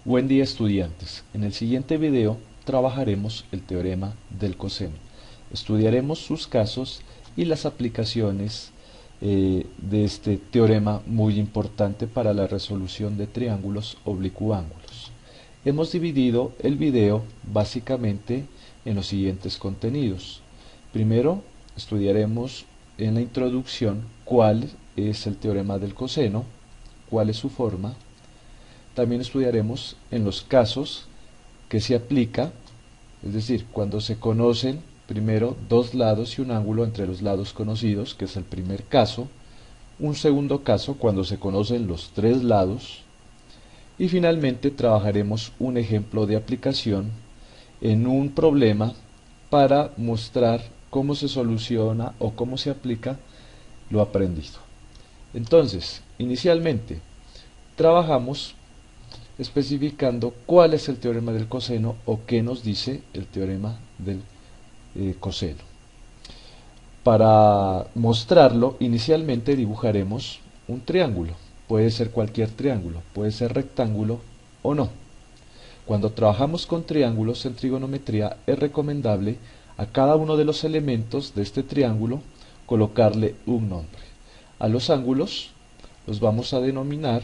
Buen día estudiantes. En el siguiente video trabajaremos el teorema del coseno. Estudiaremos sus casos y las aplicaciones de este teorema muy importante para la resolución de triángulos oblicuángulos. Hemos dividido el video básicamente en los siguientes contenidos. Primero estudiaremos en la introducción cuál es el teorema del coseno, cuál es su forma. También estudiaremos en los casos que se aplica, es decir, cuando se conocen primero dos lados y un ángulo entre los lados conocidos, que es el primer caso. Un segundo caso cuando se conocen los tres lados. Y finalmente trabajaremos un ejemplo de aplicación en un problema para mostrar cómo se soluciona o cómo se aplica lo aprendido. Entonces, inicialmente, trabajamos especificando cuál es el teorema del coseno o qué nos dice el teorema del coseno. Para mostrarlo, inicialmente dibujaremos un triángulo. Puede ser cualquier triángulo, puede ser rectángulo o no. Cuando trabajamos con triángulos en trigonometría es recomendable a cada uno de los elementos de este triángulo colocarle un nombre. A los ángulos los vamos a denominar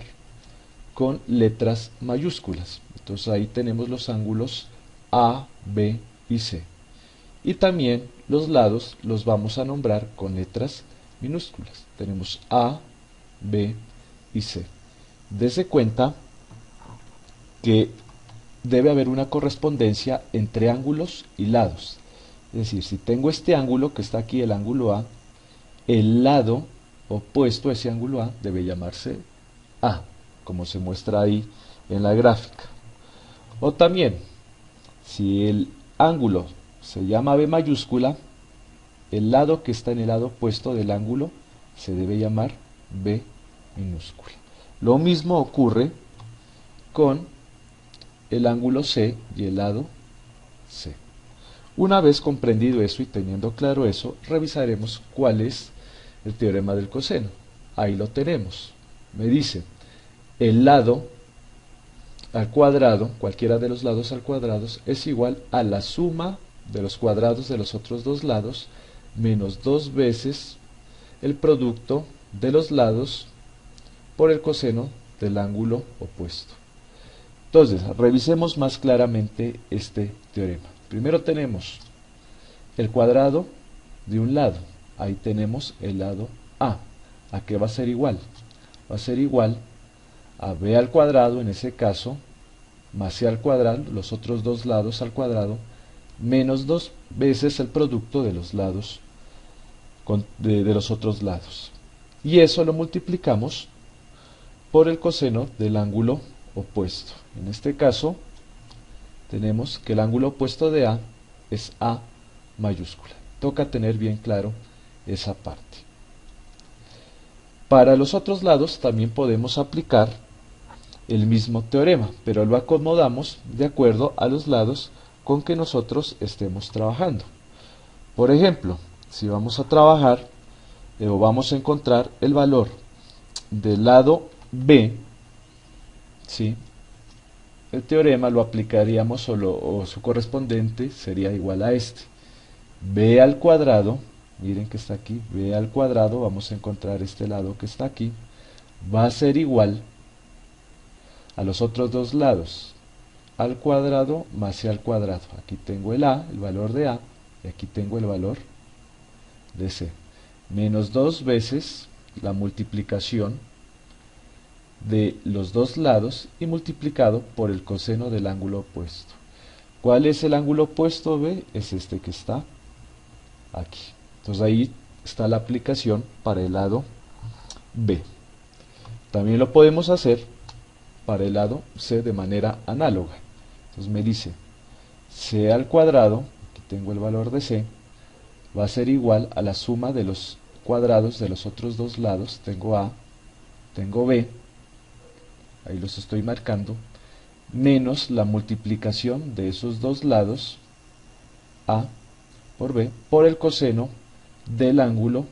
con letras mayúsculas. Entonces ahí tenemos los ángulos A, B y C. Y también los lados los vamos a nombrar con letras minúsculas. Tenemos A, B y C. Dese cuenta que debe haber una correspondencia entre ángulos y lados. Es decir, si tengo este ángulo que está aquí, el ángulo A, el lado opuesto a ese ángulo A debe llamarse A, como se muestra ahí en la gráfica. O también, si el ángulo se llama B mayúscula, el lado que está en el lado opuesto del ángulo se debe llamar B minúscula. Lo mismo ocurre con el ángulo C y el lado C. Una vez comprendido eso y teniendo claro eso, revisaremos cuál es el teorema del coseno. Ahí lo tenemos. Me dice, el lado al cuadrado, cualquiera de los lados al cuadrado, es igual a la suma de los cuadrados de los otros dos lados menos dos veces el producto de los lados por el coseno del ángulo opuesto. Entonces, revisemos más claramente este teorema. Primero tenemos el cuadrado de un lado. Ahí tenemos el lado A. ¿A qué va a ser igual? Va a ser igual a b al cuadrado, en ese caso, más c al cuadrado, los otros dos lados al cuadrado, menos dos veces el producto de los lados de los otros lados. Y eso lo multiplicamos por el coseno del ángulo opuesto. En este caso, tenemos que el ángulo opuesto de A es A mayúscula. Toca tener bien claro esa parte. Para los otros lados también podemos aplicar el mismo teorema, pero lo acomodamos de acuerdo a los lados con que nosotros estemos trabajando. Por ejemplo, si vamos a trabajar o vamos a encontrar el valor del lado B, ¿sí?, el teorema lo aplicaríamos o su correspondiente sería igual a este. B al cuadrado, miren que está aquí, B al cuadrado, vamos a encontrar este lado que está aquí, va a ser igual a los otros dos lados, al cuadrado más c al cuadrado. Aquí tengo el A, el valor de A, y aquí tengo el valor de C. Menos dos veces la multiplicación de los dos lados y multiplicado por el coseno del ángulo opuesto. ¿Cuál es el ángulo opuesto B? Es este que está aquí. Entonces ahí está la aplicación para el lado B. También lo podemos hacer para el lado C de manera análoga. Entonces me dice C al cuadrado, aquí tengo el valor de C, va a ser igual a la suma de los cuadrados de los otros dos lados. Tengo A, tengo B, ahí los estoy marcando, menos la multiplicación de esos dos lados, A por B, por el coseno del ángulo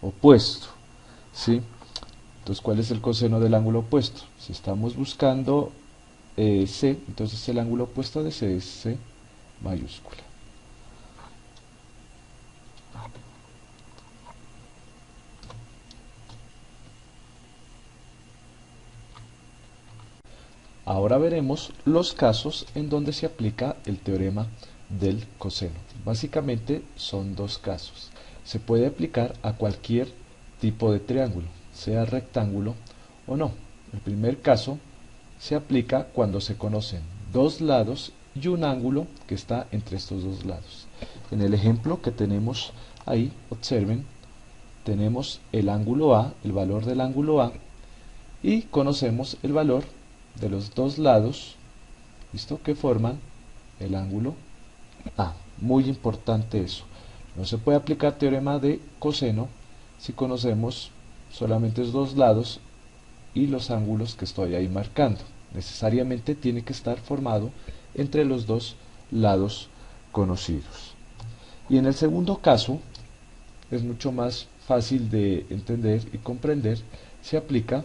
opuesto, ¿sí? Entonces, ¿cuál es el coseno del ángulo opuesto? Si estamos buscando C, entonces el ángulo opuesto de C es C mayúscula. Ahora veremos los casos en donde se aplica el teorema del coseno. Básicamente son dos casos. Se puede aplicar a cualquier tipo de triángulo, sea rectángulo o no. El primer caso se aplica cuando se conocen dos lados y un ángulo que está entre estos dos lados. En el ejemplo que tenemos ahí, observen, tenemos el ángulo A, el valor del ángulo A, y conocemos el valor de los dos lados, ¿listo?, que forman el ángulo A. Muy importante eso. No se puede aplicar teorema de coseno si conocemos solamente los dos lados y los ángulos que estoy ahí marcando. Necesariamente tiene que estar formado entre los dos lados conocidos. Y en el segundo caso, es mucho más fácil de entender y comprender, se aplica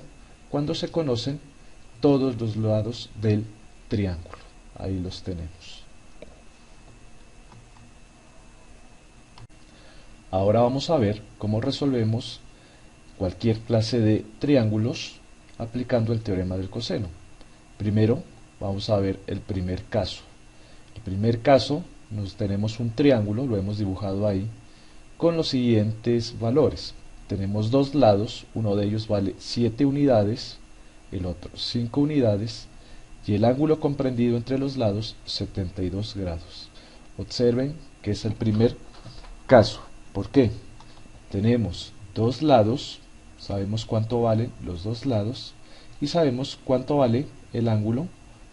cuando se conocen todos los lados del triángulo. Ahí los tenemos. Ahora vamos a ver cómo resolvemos cualquier clase de triángulos aplicando el teorema del coseno. Primero vamos a ver el primer caso. El primer caso, tenemos un triángulo, lo hemos dibujado ahí, con los siguientes valores. Tenemos dos lados, uno de ellos vale 7 unidades, el otro 5 unidades, y el ángulo comprendido entre los lados 72 grados. Observen que es el primer caso. ¿Por qué? Tenemos dos lados, sabemos cuánto valen los dos lados, y sabemos cuánto vale el ángulo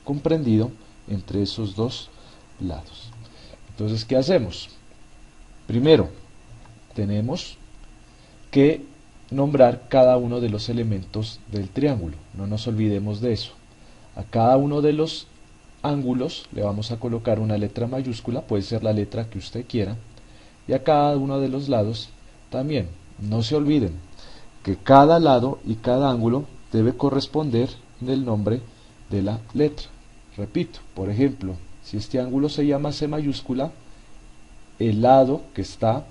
comprendido entre esos dos lados. Entonces, ¿qué hacemos? Primero, tenemos que nombrar cada uno de los elementos del triángulo. No nos olvidemos de eso. A cada uno de los ángulos le vamos a colocar una letra mayúscula, puede ser la letra que usted quiera, y a cada uno de los lados también. No se olviden que cada lado y cada ángulo debe corresponder en el nombre de la letra. Repito, por ejemplo, si este ángulo se llama C mayúscula, el lado que está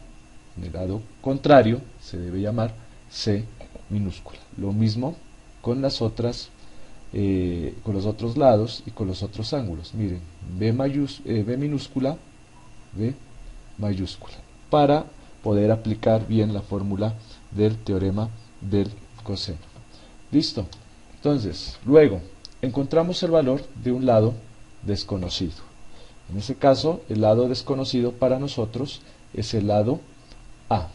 en el lado contrario se debe llamar C minúscula. Lo mismo con las otras, con los otros lados y con los otros ángulos. Miren, B minúscula, B mayúscula, para poder aplicar bien la fórmula del teorema del coseno. ¿Listo? Entonces, luego encontramos el valor de un lado desconocido. En ese caso, el lado desconocido para nosotros es el lado A.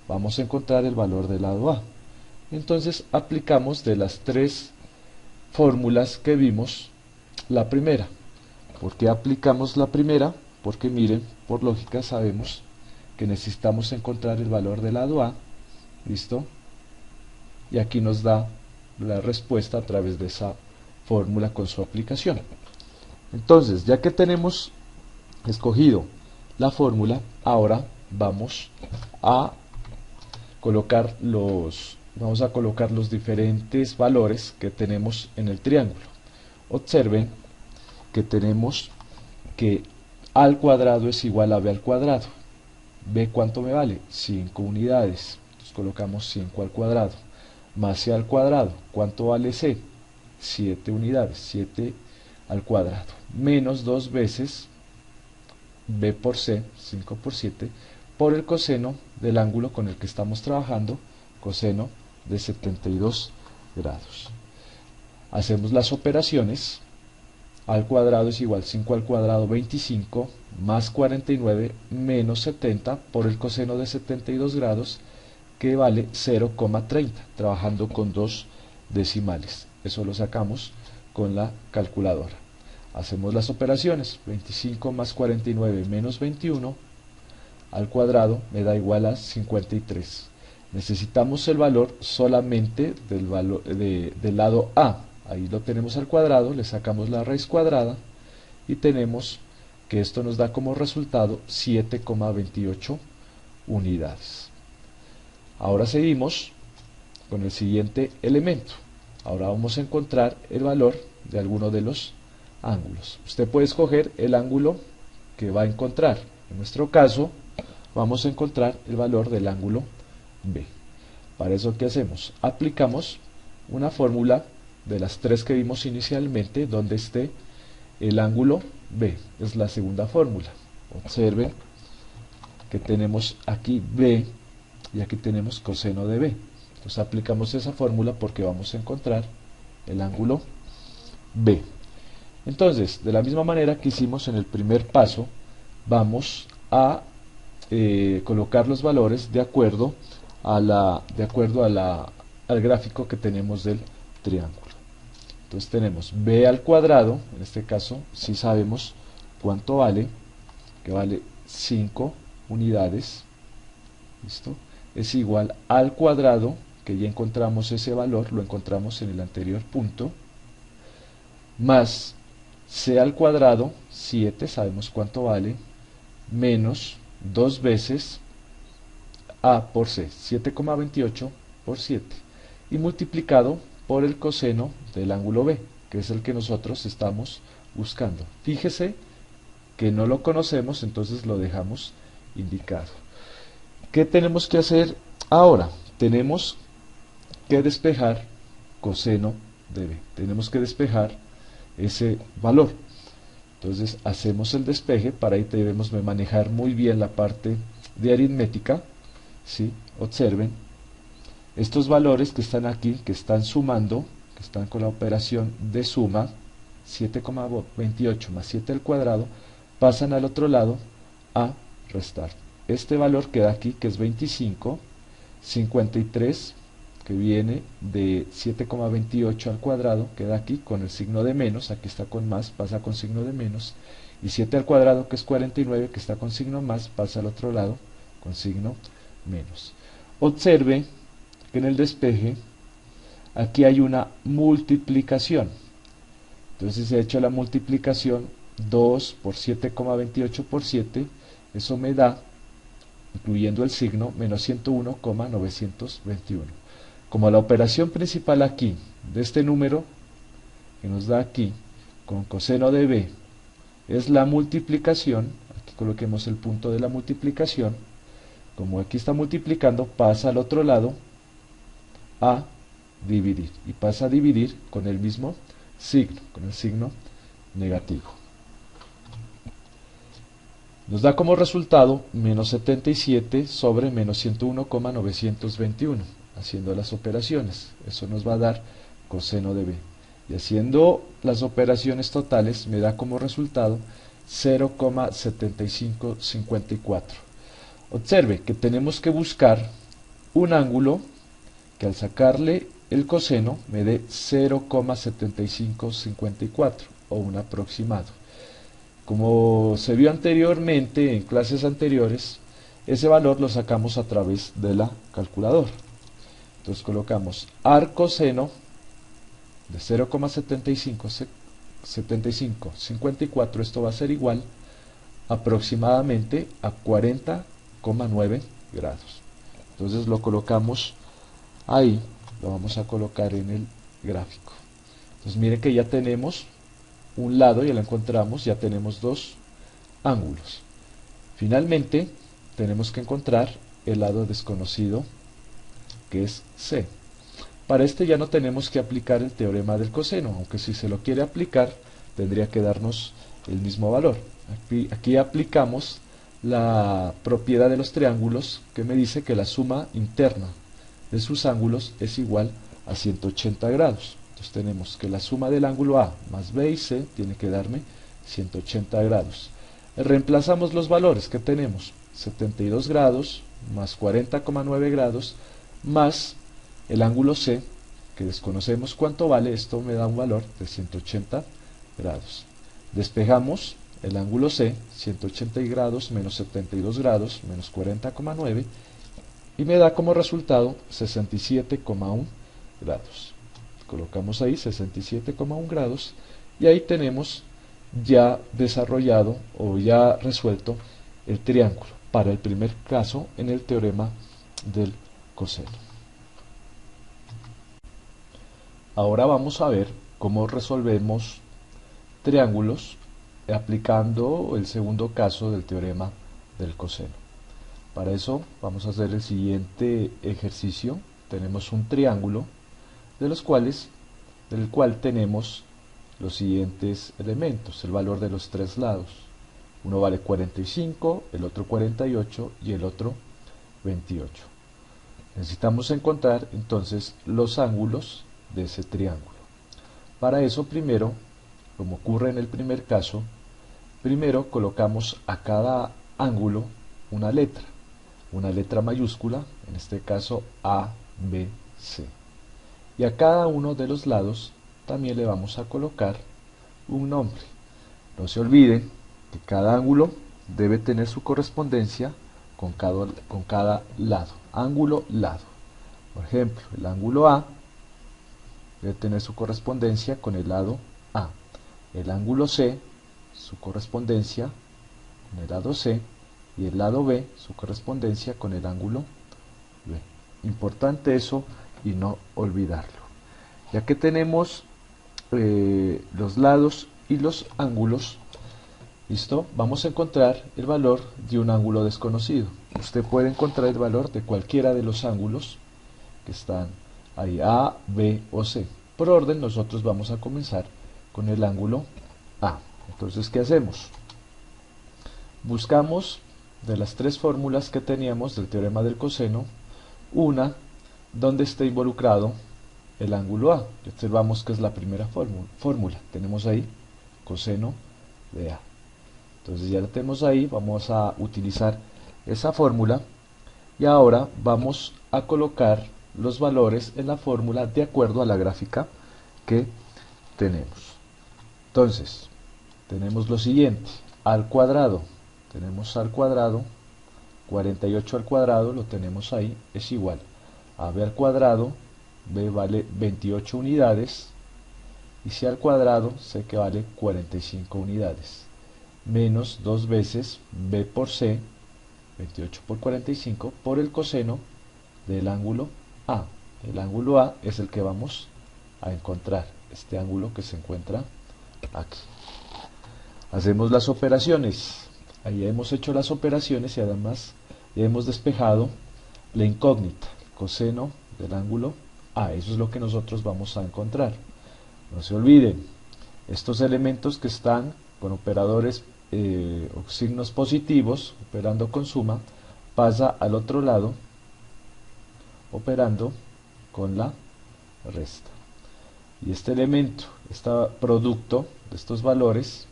Vamos a encontrar el valor del lado A. Entonces, aplicamos de las tres fórmulas que vimos la primera. ¿Por qué aplicamos la primera? Porque miren, por lógica sabemos que necesitamos encontrar el valor del lado A. ¿Listo? Y aquí nos da la respuesta a través de esa fórmula con su aplicación. Entonces, ya que tenemos escogido la fórmula, ahora vamos a colocar los diferentes valores que tenemos en el triángulo. Observen que tenemos que A al cuadrado es igual a B al cuadrado. B, ¿cuánto me vale? 5 unidades. Entonces colocamos 5 al cuadrado. Más C al cuadrado. ¿Cuánto vale C? 7 unidades. 7 al cuadrado. Menos 2 veces B por C, 5 por 7, por el coseno del ángulo con el que estamos trabajando, coseno de 72 grados. Hacemos las operaciones. A al cuadrado es igual 5 al cuadrado 25 más 49 menos 70 por el coseno de 72 grados, que vale 0,30, trabajando con dos decimales. Eso lo sacamos con la calculadora. Hacemos las operaciones. 25 más 49 menos 21 al cuadrado me da igual a 53. Necesitamos el valor solamente del lado A. Ahí lo tenemos al cuadrado, le sacamos la raíz cuadrada y tenemos que esto nos da como resultado 7,28 unidades. Ahora seguimos con el siguiente elemento. Ahora vamos a encontrar el valor de alguno de los ángulos. Usted puede escoger el ángulo que va a encontrar. En nuestro caso, vamos a encontrar el valor del ángulo B. Para eso, ¿qué hacemos? Aplicamos una fórmula de las tres que vimos inicialmente, donde esté el ángulo B. Es la segunda fórmula. Observen que tenemos aquí B y aquí tenemos coseno de B. Entonces aplicamos esa fórmula porque vamos a encontrar el ángulo B. Entonces, de la misma manera que hicimos en el primer paso, vamos a colocar los valores de acuerdo al gráfico que tenemos del triángulo. Entonces tenemos b al cuadrado, en este caso si sabemos cuánto vale, que vale 5 unidades, ¿listo? Es igual al cuadrado, que ya encontramos ese valor, lo encontramos en el anterior punto, más c al cuadrado, 7, sabemos cuánto vale, menos 2 veces a por c, 7,28 por 7, y multiplicado por el coseno del ángulo B, que es el que nosotros estamos buscando. Fíjese que no lo conocemos, entonces lo dejamos indicado. ¿Qué tenemos que hacer ahora? Tenemos que despejar coseno de B. Tenemos que despejar ese valor. Entonces hacemos el despeje. Para ahí debemos manejar muy bien la parte de aritmética, ¿sí? Observen estos valores que están aquí, que están sumando, que están con la operación de suma, 7,28 más 7 al cuadrado, pasan al otro lado a restar. Este valor queda aquí, que es 25, 53, que viene de 7,28 al cuadrado, queda aquí con el signo de menos, aquí está con más, pasa con signo de menos, y 7 al cuadrado, que es 49, que está con signo más, pasa al otro lado con signo menos. Observe que en el despeje aquí hay una multiplicación. Entonces, si se ha hecho la multiplicación, 2 por 7,28 por 7, eso me da, incluyendo el signo, menos 101,921. Como la operación principal aquí, de este número que nos da aquí, con coseno de B, es la multiplicación, aquí coloquemos el punto de la multiplicación, como aquí está multiplicando, pasa al otro lado a dividir, y pasa a dividir con el mismo signo, con el signo negativo. Nos da como resultado menos 77 sobre menos 101,921, haciendo las operaciones. Eso nos va a dar coseno de B. Y haciendo las operaciones totales me da como resultado 0,7554. Observe que tenemos que buscar un ángulo que al sacarle el coseno me dé 0,7554 o un aproximado. Como se vio anteriormente en clases anteriores, ese valor lo sacamos a través de la calculadora. Entonces colocamos arcoseno de 0,7554, esto va a ser igual aproximadamente a 40,9 grados. Entonces lo colocamos ahí, lo vamos a colocar en el gráfico. Entonces miren que ya tenemos un lado, ya lo encontramos, ya tenemos dos ángulos. Finalmente tenemos que encontrar el lado desconocido, que es C. Para este ya no tenemos que aplicar el teorema del coseno, aunque si se lo quiere aplicar tendría que darnos el mismo valor. Aquí aplicamos la propiedad de los triángulos, que me dice que la suma interna de sus ángulos es igual a 180 grados. Entonces tenemos que la suma del ángulo A más B y C tiene que darme 180 grados. Reemplazamos los valores que tenemos, 72 grados más 40,9 grados más el ángulo C, que desconocemos cuánto vale, esto me da un valor de 180 grados. Despejamos el ángulo C, 180 grados menos 72 grados menos 40,9, y me da como resultado 67,1 grados. Colocamos ahí 67,1 grados y ahí tenemos ya desarrollado o ya resuelto el triángulo para el primer caso en el teorema del coseno. Ahora vamos a ver cómo resolvemos triángulos aplicando el segundo caso del teorema del coseno. Para eso vamos a hacer el siguiente ejercicio. Tenemos un triángulo del cual tenemos los siguientes elementos, el valor de los tres lados. Uno vale 45, el otro 48 y el otro 28. Necesitamos encontrar entonces los ángulos de ese triángulo. Para eso primero, como ocurre en el primer caso, primero colocamos a cada ángulo una letra mayúscula, en este caso A, B, C. Y a cada uno de los lados también le vamos a colocar un nombre. No se olviden que cada ángulo debe tener su correspondencia con cada lado. Ángulo, lado. Por ejemplo, el ángulo A debe tener su correspondencia con el lado A. El ángulo C, su correspondencia con el lado C. Y el lado B, su correspondencia con el ángulo B. Importante eso y no olvidarlo. Ya que tenemos los lados y los ángulos, ¿listo? Vamos a encontrar el valor de un ángulo desconocido. Usted puede encontrar el valor de cualquiera de los ángulos que están ahí, A, B o C. Por orden, nosotros vamos a comenzar con el ángulo A. Entonces, ¿qué hacemos? Buscamos de las tres fórmulas que teníamos del teorema del coseno, una donde esté involucrado el ángulo A. Observamos que es la primera fórmula. Tenemos ahí coseno de A. Entonces ya la tenemos ahí, vamos a utilizar esa fórmula y ahora vamos a colocar los valores en la fórmula de acuerdo a la gráfica que tenemos. Entonces, tenemos lo siguiente, al cuadrado, tenemos al cuadrado, 48 al cuadrado, lo tenemos ahí, es igual a b al cuadrado, b vale 28 unidades, y c al cuadrado, sé que vale 45 unidades, menos 2 veces b por c, 28 por 45, por el coseno del ángulo A. El ángulo A es el que vamos a encontrar, este ángulo que se encuentra aquí. Hacemos las operaciones. Ahí hemos hecho las operaciones y además ya hemos despejado la incógnita, el coseno del ángulo A. Eso es lo que nosotros vamos a encontrar. No se olviden, estos elementos que están con operadores o signos positivos, operando con suma, pasa al otro lado operando con la resta. Y este elemento, este producto de estos valores,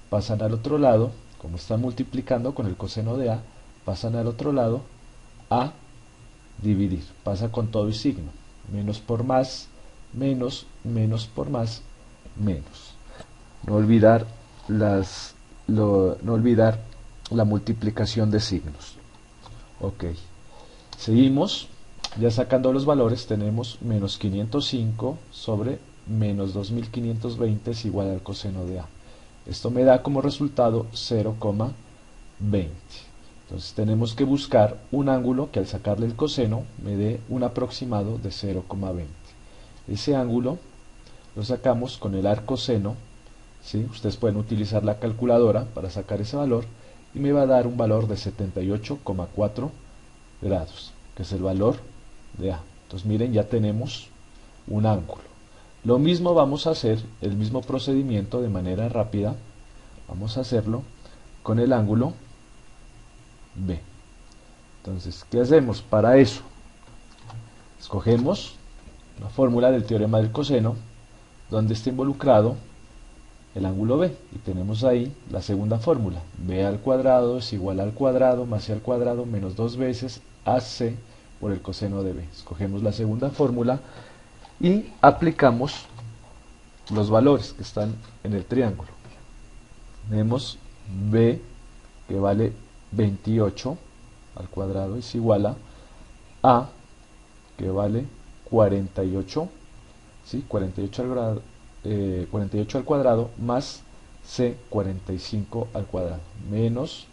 pasan al otro lado, como están multiplicando con el coseno de A, pasan al otro lado a dividir, pasa con todo y signo, menos por más, menos, menos por más, menos. No olvidar no olvidar la multiplicación de signos. Ok, seguimos, ya sacando los valores tenemos menos 505 sobre menos 2520 es igual al coseno de A. Esto me da como resultado 0,20. Entonces tenemos que buscar un ángulo que al sacarle el coseno me dé un aproximado de 0,20. Ese ángulo lo sacamos con el arcoseno, ¿sí? Ustedes pueden utilizar la calculadora para sacar ese valor y me va a dar un valor de 78,4 grados, que es el valor de A. Entonces miren, ya tenemos un ángulo. Lo mismo vamos a hacer, el mismo procedimiento de manera rápida, vamos a hacerlo con el ángulo B. Entonces, ¿qué hacemos para eso? Escogemos la fórmula del teorema del coseno, donde está involucrado el ángulo B, y tenemos ahí la segunda fórmula, b al cuadrado es igual al cuadrado más c al cuadrado menos 2 veces ac por el coseno de b. Escogemos la segunda fórmula y aplicamos los valores que están en el triángulo. Tenemos b que vale 28 al cuadrado es igual a que vale 48, ¿sí? 48 al cuadrado más c 45 al cuadrado menos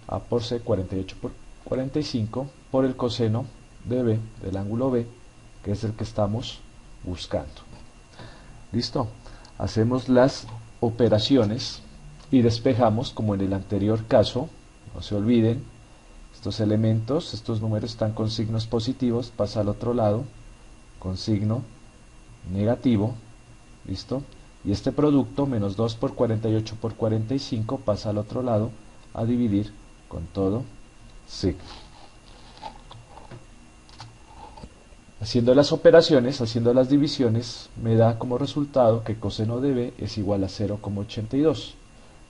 a por c 48 por 45 por el coseno de b, del ángulo b, que es el que estamos buscando. ¿Listo? hacemos las operaciones y despejamos como en el anterior caso. No se olviden, estos elementos, estos números están con signos positivos, pasa al otro lado con signo negativo, ¿listo? Y este producto, menos 2 por 48 por 45, pasa al otro lado a dividir con todo signo. Haciendo las operaciones, haciendo las divisiones, me da como resultado que coseno de b es igual a 0,82.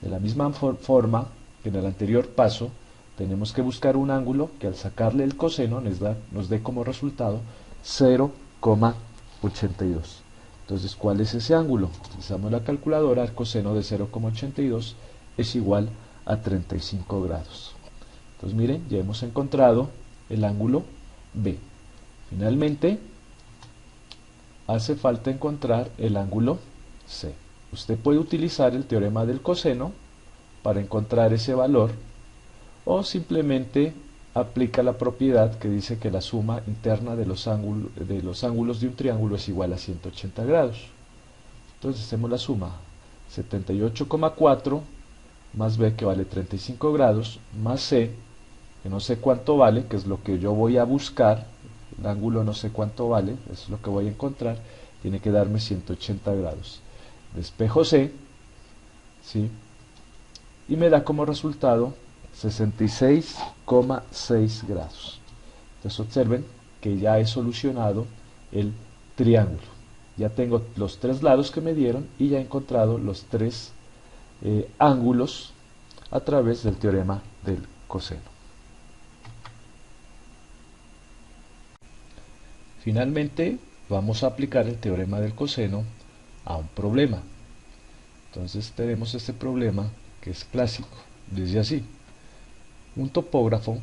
De la misma forma que en el anterior paso, tenemos que buscar un ángulo que al sacarle el coseno nos dé como resultado 0,82. Entonces, ¿cuál es ese ángulo? Utilizamos la calculadora, el coseno de 0,82 es igual a 35 grados. Entonces, miren, ya hemos encontrado el ángulo B. Finalmente, hace falta encontrar el ángulo C. Usted puede utilizar el teorema del coseno para encontrar ese valor, o simplemente aplica la propiedad que dice que la suma interna de los ángulos de un triángulo es igual a 180 grados. Entonces hacemos la suma: 78,4 más b, que vale 35 grados, más c, que no sé cuánto vale, que es lo que yo voy a buscar. El ángulo no sé cuánto vale, eso es lo que voy a encontrar, tiene que darme 180 grados. Despejo c, ¿sí? Y me da como resultado 66,6 grados. Entonces observen que ya he solucionado el triángulo. Ya tengo los tres lados que me dieron y ya he encontrado los tres ángulos a través del teorema del coseno. Finalmente vamos a aplicar el teorema del coseno a un problema. Entonces tenemos este problema que es clásico. Dice así: un topógrafo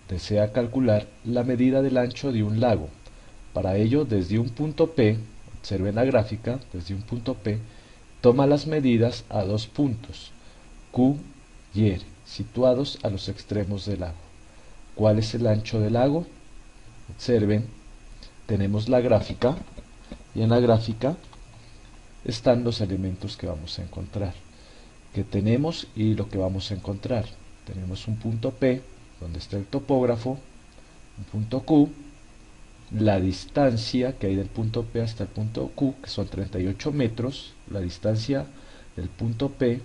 desea calcular la medida del ancho de un lago. Para ello, desde un punto P, observen la gráfica, desde un punto P, toma las medidas a dos puntos, Q y R, situados a los extremos del lago. ¿Cuál es el ancho del lago? Observen, tenemos la gráfica, y en la gráfica están los elementos que vamos a encontrar, que tenemos y lo que vamos a encontrar. Tenemos un punto P, donde está el topógrafo, un punto Q, la distancia que hay del punto P hasta el punto Q, que son 38 metros, la distancia del punto P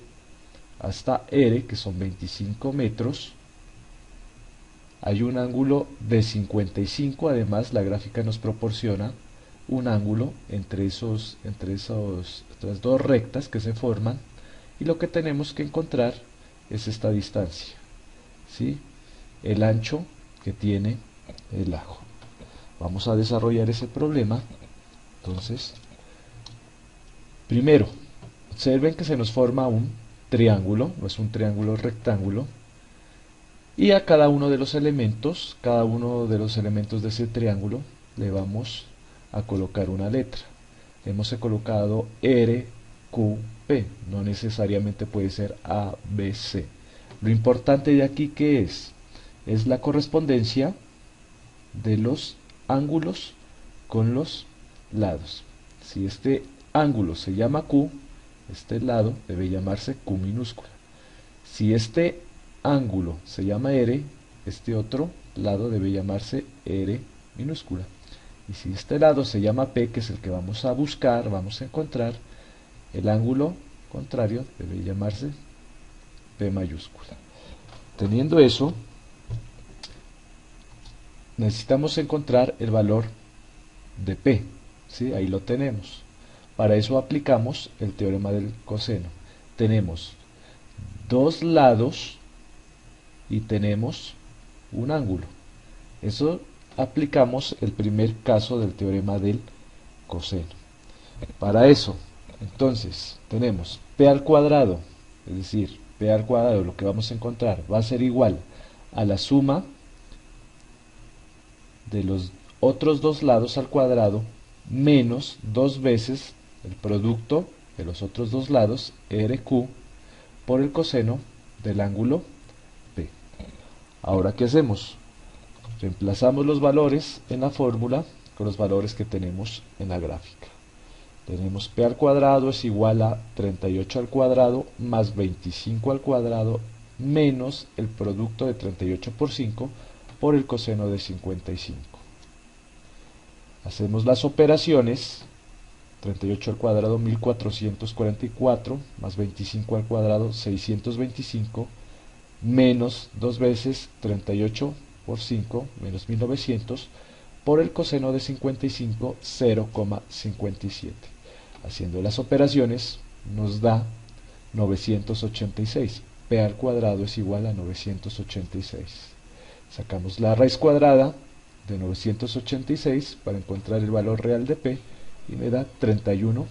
hasta R, que son 25 metros. Hay un ángulo de 55, además la gráfica nos proporciona un ángulo entre esas dos rectas que se forman, y lo que tenemos que encontrar es esta distancia, ¿sí? El ancho que tiene el lago. Vamos a desarrollar ese problema. Entonces, primero, observen que se nos forma un triángulo, no es un triángulo rectángulo, y a cada uno de los elementos de ese triángulo le vamos a colocar una letra. Hemos colocado R, Q, P, no necesariamente puede ser A, B, C. Lo importante de aquí, ¿qué es? Es la correspondencia de los ángulos con los lados. Si este ángulo se llama Q, este lado debe llamarse Q minúscula. Si este ángulo se llama R, este otro lado debe llamarse R minúscula. Y si este lado se llama P, que es el que vamos a buscar, vamos a encontrar, el ángulo contrario debe llamarse P mayúscula. Teniendo eso, necesitamos encontrar el valor de P, ¿sí? Ahí lo tenemos. Para eso aplicamos el teorema del coseno. Tenemos dos lados y tenemos un ángulo. Eso aplicamos el primer caso del teorema del coseno. Para eso, entonces, tenemos P al cuadrado, es decir, P al cuadrado, lo que vamos a encontrar, va a ser igual a la suma de los otros dos lados al cuadrado menos dos veces el producto de los otros dos lados, RQ, por el coseno del ángulo P. Ahora, ¿qué hacemos? Reemplazamos los valores en la fórmula con los valores que tenemos en la gráfica. Tenemos p al cuadrado es igual a 38 al cuadrado más 25 al cuadrado menos el producto de 38 por 5 por el coseno de 55. Hacemos las operaciones. 38 al cuadrado 1444 más 25 al cuadrado 625 menos 2 veces 38 por 5 menos 1900 por el coseno de 55, 0,57. Haciendo las operaciones nos da 986. P al cuadrado es igual a 986. Sacamos la raíz cuadrada de 986 para encontrar el valor real de P y me da 31,4.